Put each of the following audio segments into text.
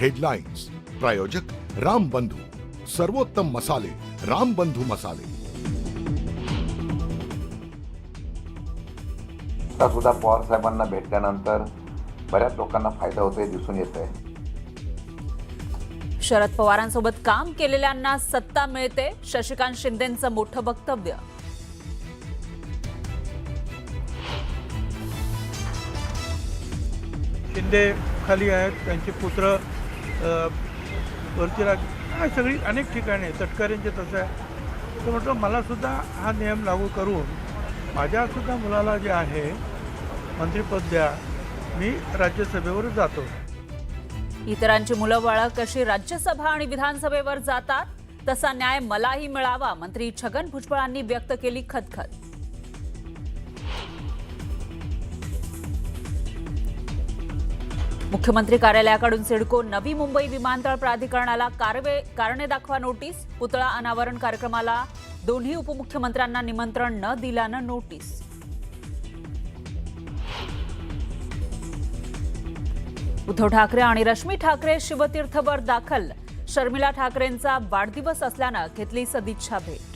Headlines प्रायोजक राम बंधू, सर्वोत्तम मसाले राम बंधू मसाले। सुद्धा पवार साहेबांना भेटल्यानंतर बऱ्याच लोकांना फायदा होतोय दिसून येत आहे। शरद पवारांसोबत काम केलेल्यांना सत्ता मिळते, शशिकांत शिंदेंचं मोठं वक्तव्य। शिंदे खाली आहेत, त्यांचे पुत्र वरती सगळी अनेक ठिकाणी तटकऱ्यांचे तसं आहे। तर म्हटलं मला सुद्धा हा नियम लागू करून माझ्यासुद्धा मुलाला जे आहे मंत्रिपद द्या, मी राज्यसभेवर जातो। इतरांची मुलं बाळं कशी राज्यसभा आणि विधानसभेवर जातात, तसा न्याय मलाही मिळावा, मंत्री छगन भुजबळांनी व्यक्त केली खदखद। मुख्यमंत्री कार्यालयाकडून सिडको नवी मुंबई विमानतळ प्राधिकरणाला कारणे दाखवा नोटीस, पुतळा अनावरण कार्यक्रमाला दोन्ही उपमुख्यमंत्र्यांना निमंत्रण न दिल्यानं नोटीस। उद्धव ठाकरे आणि रश्मी ठाकरे शिवतीर्थवर दाखल, शर्मिला ठाकरेंचा वाढदिवस असल्यानं घेतली सदिच्छा भेट।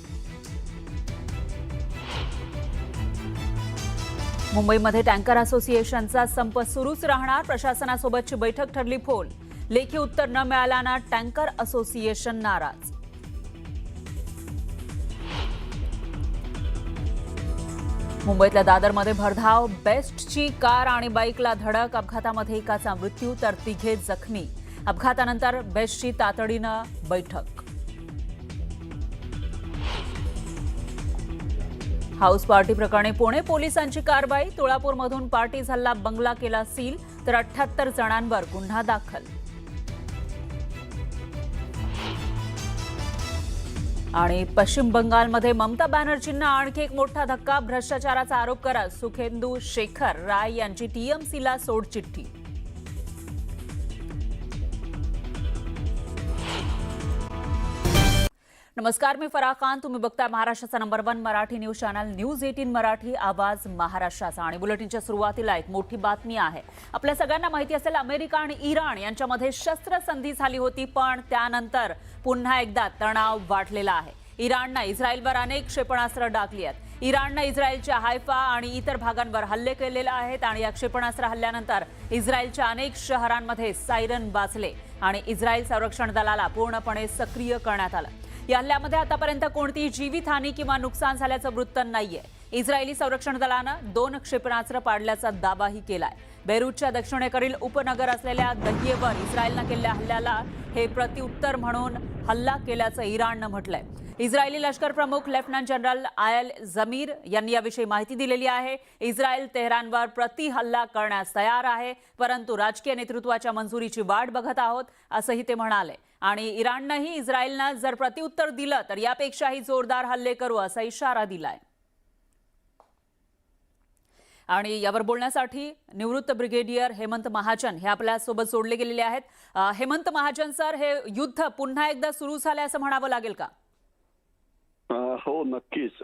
मुंबईमध्ये टँकर असोसिएशनचा संप सुरूच राहणार, प्रशासनासोबतची बैठक ठरली फोल, लेखी उत्तर न मिळाल्यानं टँकर असोसिएशन नाराज। मुंबईतल्या दादरमध्ये भरधाव, बेस्टची कार आणि बाईकला धडक, अपघातामध्ये एकाचा मृत्यू तर तिघे जखमी, अपघातानंतर बेस्टची तातडीनं बैठक। हाऊस पार्टी प्रकरणी पुणे पोलिसांची कारवाई, तुळापूरमधून पार्टीज हल्ला बंगला केला सील, तर 78 जणांवर गुन्हा दाखल। आणि पश्चिम बंगालमध्ये ममता बॅनर्जींना आणखी एक मोठा धक्का, भ्रष्टाचाराचा आरोप करत सुखेंदू शेखर राय यांची टीएमसीला सोडचिठ्ठी। नमस्कार, मी फराह खान, तुम्ही बघताय महाराष्ट्राचा number 1 Marathi news channel news 18 Marathi, आवाज महाराष्ट्राचा। आणि बुलेटिनच्या सुरुवातीला एक मोठी बातमी आहे। आपल्या सगळ्यांना माहिती असेल, अमेरिका आणि इराण यांच्यामध्ये शस्त्रसंधी झाली होती, पण त्यानंतर पुन्हा एकदा तणाव वाढलेला आहे। इराणने इस्रायलवर अनेक क्षेपणास्त्र डागली आहेत। इराणने इस्रायलच्या हायफा आणि इतर भागांवर हल्ले केलेले आहेत आणि या क्षेपणास्त्र हल्ल्यानंतर इस्रायलच्या अनेक शहरांमध्ये सायरन वाजले आणि इस्रायल संरक्षण दलाला पूर्णपणे सक्रिय करण्यात आलं। या हल्ल्यामध्ये आतापर्यंत कोणतीही जीवितहानी किंवा नुकसान झाल्याचं वृत्त नाहीये। इस्रायली संरक्षण दलानं 2 क्षेपणास्त्र पाडल्याचा दावाही केलाय। बेरूतच्या दक्षिणेकडील उपनगर असलेल्या दहियेवर इस्रायलनं केलेल्या हल्ल्याला हे प्रत्युत्तर म्हणून हल्ला केल्याचं इराणनं म्हटलंय। इस्रायली लष्कर प्रमुख लेफ्टनंट जनरल आयल जमीर यांनी याविषयी माहिती दिलेली आहे। इस्रायल तेहरानवर प्रतिहल्ला करण्यास तयार आहे, परंतु राजकीय नेतृत्वाच्या मंजुरीची वाट बघत आहोत, असंही ते म्हणाले। आणि इराणनंही इस्रायलनं जर प्रत्युत्तर दिलं तर यापेक्षाही जोरदार हल्ले करू असा इशारा दिलाय। आणि यावर बोलण्यासाठी निवृत्त ब्रिगेडियर हेमंत महाजन हे आपल्या सोबत जोडले गेलेले आहेत। हेमंत महाजन सर, हे युद्ध पुन्हा एकदा सुरू झाले असं म्हणावं लागेल का? हो, नक्कीच।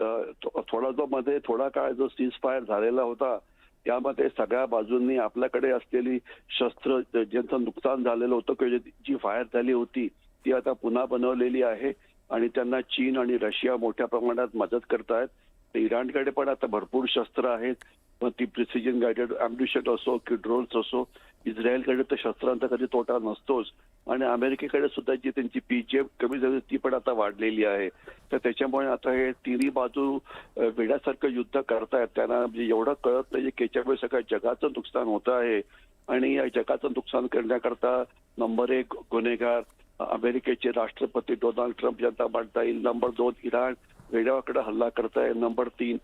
थोडा काळ जो सीज फायर झालेला होता, त्यामध्ये सगळ्या बाजूंनी आपल्याकडे असलेली शस्त्र, ज्यांचं नुकसान झालेलं होतं, जी फायर झाली होती ती आता पुन्हा बनवलेली आहे आणि त्यांना चीन आणि रशिया मोठ्या प्रमाणात मदत करतायत। इराणकडे पण आता भरपूर शस्त्र आहेत, पण ती प्रिसिजन गाइडेड अम्युनिशन असो की ड्रोन्स असो, इस्रायलकडे तर शस्त्रांचा कधी तोटा नसतोच आणि अमेरिकेकडे सुद्धा जी त्यांची पीजीएफ कमी झाली ती पण आता वाढलेली आहे। तर त्याच्यामुळे आता हे तिन्ही बाजू वेड्यासारखं युद्ध करतायत। त्यांना म्हणजे एवढं कळत नाही की याच्यामुळे सगळ्या जगाचं नुकसान होतं आहे आणि या जगाचं नुकसान करण्याकरता नंबर 1 गुन्हेगार अमेरिकेचे राष्ट्रपती डोनाल्ड ट्रम्प यांना मानता येईल, नंबर 2 इराण वेड्याकडे हल्ला करताय, नंबर 3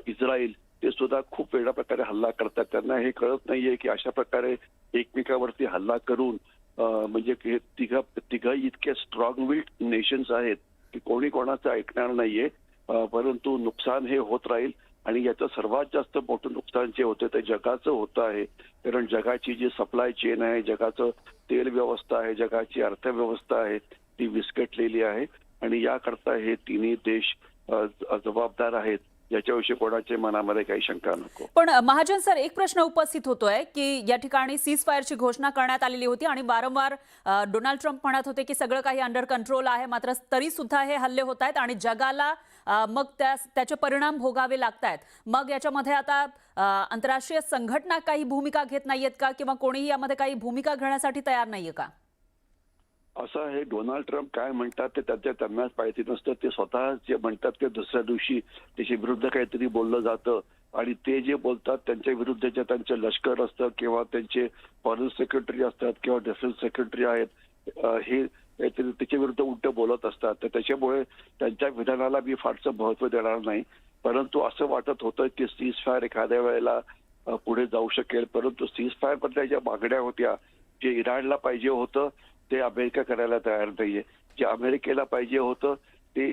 इस्रायल ते सुद्धा खूप वेगळ्या प्रकारे हल्ला करतात। त्यांना हे कळत नाहीये की अशा प्रकारे एकमेकावरती हल्ला करून म्हणजे तिघ इतके स्ट्रॉंग विल्ड नेशन्स आहेत की कोणी कोणाचं ऐकणार नाहीये, परंतु नुकसान हे होत राहील आणि याचं सर्वात जास्त मोठं नुकसान जे होतं ते जगाचं होतं आहे। कारण जगाची जी सप्लाय चेन आहे, जगाचं तेल व्यवस्था आहे, जगाची अर्थव्यवस्था आहे, ती विस्कटलेली आहे आणि याकरता हे तिन्ही देश जबाबदार आहेत। याच्याविषयी कोणाच्या मनामध्ये काही शंका नको. पण महाजन सर, एक प्रश्न उपस्थित होतोय की या ठिकाणी सीज फायरची घोषणा करण्यात आलेली होती आणि वारंवार डोनाल्ड ट्रम्प म्हणत होते की सगळं काही अंडर कंट्रोल आहे, मात्र तरी सुद्धा हे हल्ले होत आहेत आणि जगाला मग त्याचे परिणाम भोगावे लागतायत. मग याच्यामध्ये आता आंतरराष्ट्रीय संघटना काही भूमिका घेत नाहीयेत का, किंवा कोणीही यामध्ये काही भूमिका घेण्यासाठी तयार नाहीये का? असं हे डोनाल्ड ट्रम्प काय म्हणतात ते त्यांनाच माहिती नसतं. ते स्वतः जे म्हणतात ते दुसऱ्या दिवशी त्याच्या विरुद्ध काहीतरी बोललं जातं आणि ते जे बोलतात त्यांच्या विरुद्ध जे त्यांचं लष्कर असतं किंवा त्यांचे फॉरेन सेक्रेटरी असतात किंवा डिफेन्स सेक्रेटरी आहेत, हे काहीतरी त्याच्या विरुद्ध उलट बोलत असतात. तर त्याच्यामुळे त्यांच्या विधानाला मी फारसं महत्व देणार नाही. परंतु असं वाटत होतं की सीज फायर एखाद्या वेळेला पुढे जाऊ शकेल. परंतु सीज फायर मधल्या ज्या मागण्या होत्या, जे इराणला पाहिजे होतं ते अमेरिका करायला तयार नाहीये. जे अमेरिकेला पाहिजे होतं ते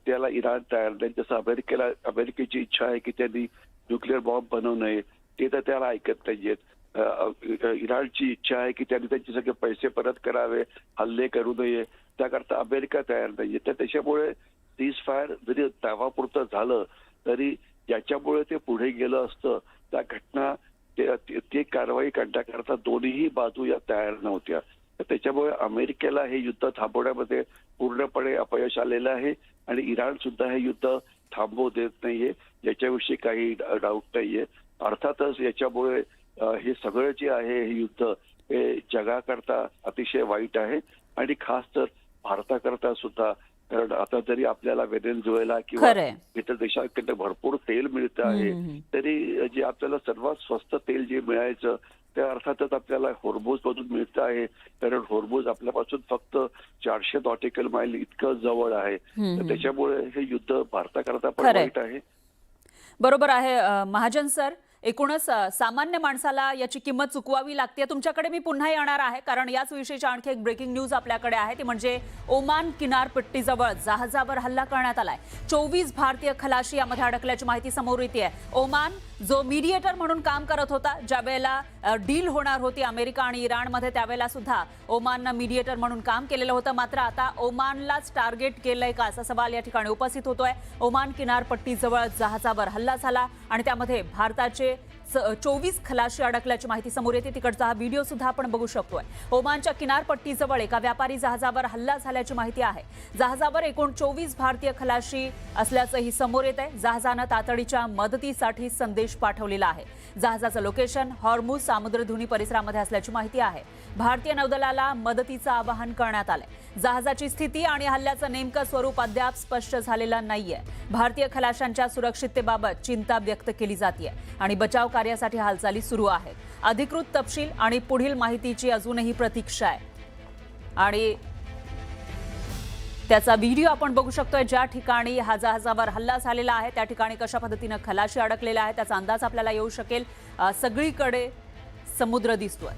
त्याला इराण तयार नाही. जसं अमेरिकेची इच्छा आहे की त्यांनी न्यूक्लिअर बॉम्ब बनवू नये, ते तर त्याला ऐकत नाहीयेत. इराणची इच्छा आहे की त्यांनी त्यांचे सगळे पैसे परत करावे, हल्ले करू नये, त्याकरता अमेरिका तयार नाहीये. तर त्याच्यामुळे सीज फायर जरी दावापुरतं झालं तरी ज्याच्यामुळे ते पुढे गेलं असतं त्या घटना ते कारवाई करण्याकरता दोन्ही बाजू या तयार नव्हत्या. तर त्याच्यामुळे अमेरिकेला हे युद्ध थांबवण्यामध्ये पूर्णपणे अपयश आलेलं आहे आणि इराण सुद्धा हे युद्ध थांबवू देत नाहीये, याच्याविषयी काही डाऊट नाहीये. अर्थातच याच्यामुळे हे सगळं जे आहे हे युद्ध हे जगाकरता अतिशय वाईट आहे आणि खास तर भारताकरता सुद्धा. कारण आता जरी आपल्याला व्हेनेझुएला किंवा इतर देशांकडे भरपूर तेल मिळतं आहे, तरी जे आपल्याला सर्वात स्वस्त तेल जे मिळायचं त्या अर्थातच आपल्याला होर्मुझ मधून मिळतं आहे. कारण होर्मुझ आपल्यापासून फक्त 400 नॉटिकल माईल इतकं जवळ आहे. तर त्याच्यामुळे हे युद्ध भारताकरता पण वाईट आहे. बरोबर आहे महाजन सर. एकूणच सामान्य माणसाला याची किंमत चुकवावी लागते. तुमच्याकडे मी पुन्हा येणार आहे, कारण याच विषयीची आणखी एक ब्रेकिंग न्यूज आपल्याकडे आहे. ती म्हणजे ओमान किनारपट्टीजवळ जहाजावर हल्ला करण्यात आलाय. 24 भारतीय खलाशी यामध्ये अडकल्याची माहिती समोर येते. ओमान जो मीडिएटर म्हणून काम करत होता, ज्या वेळेला डील होणार होती अमेरिका आणि इराणमध्ये, त्यावेळेला सुद्धा ओमाननं मीडिएटर म्हणून काम केलेलं होतं. मात्र आता ओमानलाच टार्गेट केलंय का असा सवाल या ठिकाणी उपस्थित होतोय. ओमान किनारपट्टीजवळ जहाजावर हल्ला झाला आणि त्यामध्ये भारताचे 24 खलाशी अडकल्याची माहिती समोर येते. तिकडचा हा व्हिडिओ सुद्धा आपण बघू शकतोय. ओमानच्या किनारपट्टीजवळ एका व्यापारी जहाजावर हल्ला झाल्याची माहिती आहे. जहाजावर एकूण 24 भारतीय खलाशी असल्याचंही समोर येत आहे. जहाजानं तातडीच्या मदतीसाठी संदेश पाठवलेला आहे. जहाजाचं लोकेशन हॉर्मुझ सामुद्रधुनी परिसरामध्ये असल्याची माहिती आहे. भारतीय नौदलाला मदतीचं आवाहन करण्यात आलंय. जहाजाची स्थिती आणि हल्ल्याचं नेमकं स्वरूप अद्याप स्पष्ट झालेलं नाहीये. भारतीय खलाशांच्या सुरक्षिततेबाबत चिंता व्यक्त केली जाते आणि बचाव कार्यासाठी हालचाली सुरू आहेत. अधिकृत तपशील आणि पुढील माहितीची अजूनही प्रतीक्षा आहे आणि त्याचा व्हिडिओ आपण बघू शकतोय. ज्या ठिकाणी हा जहाजावर हल्ला झालेला आहे त्या ठिकाणी कशा पद्धतीनं खलाशी अडकलेला आहे त्याचा अंदाज आपल्याला येऊ शकेल. सगळीकडे समुद्र दिसतोय.